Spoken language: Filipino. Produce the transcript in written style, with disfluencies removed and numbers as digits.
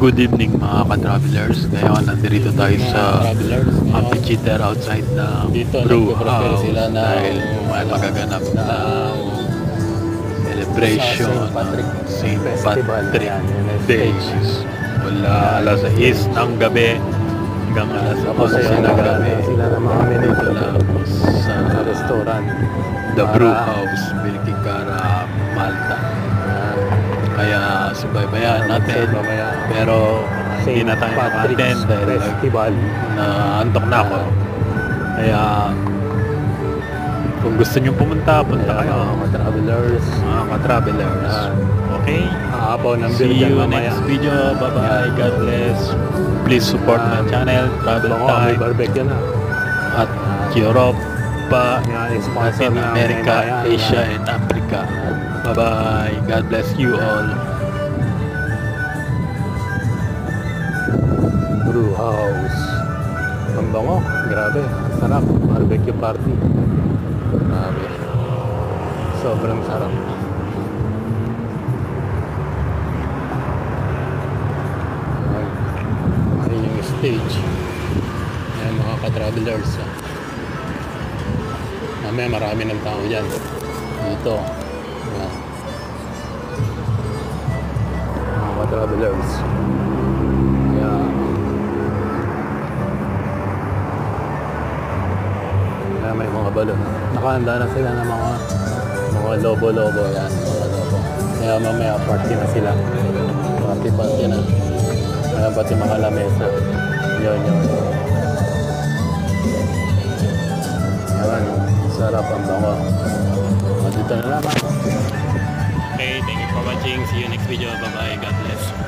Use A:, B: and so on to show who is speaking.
A: Good evening mga ka-travelers. Ngayon nandito tayo sa amphitheater outside ng brew house dahil may magaganap na celebration ng St. Patrick Day mula alas 6 ng gabi hanggang alas 11 ng gabi. Dito lang sa
B: restaurant
A: The Brew House, Birkirkara, Malta. Kaya subaybayan natin, pero hindi na tayo maka-attend dahil naantok na ako. Kaya kung gusto nyo pumunta, punta kayo mga ka-travelers. Okay? See you next video. Bye bye. God bless. Please support my channel, Travel Time at Europa, Latin America, Asia and Africa. Bye bye. God bless you all.
B: Brew house. Ang bango. Grabe. Sarap. Barbecue party. Grabe. Sobrang sarap. Ayan yung stage. Ayan mga ka-travelers. Mamaya marami ng tao dyan. Dito. Ayan. Mga ka-travelers. Ayan. Ayan, may mga balon. Nakahanda na sila ng mga lobo-lobo. Ayan, mga lobo. Kaya mamaya party na sila. Party na. Ayan, pati mga lamesa. Yun. Ayan, sarap ang bango. Dito na naman.
A: Okay, thank you for watching. See you next video. Bye bye. God bless.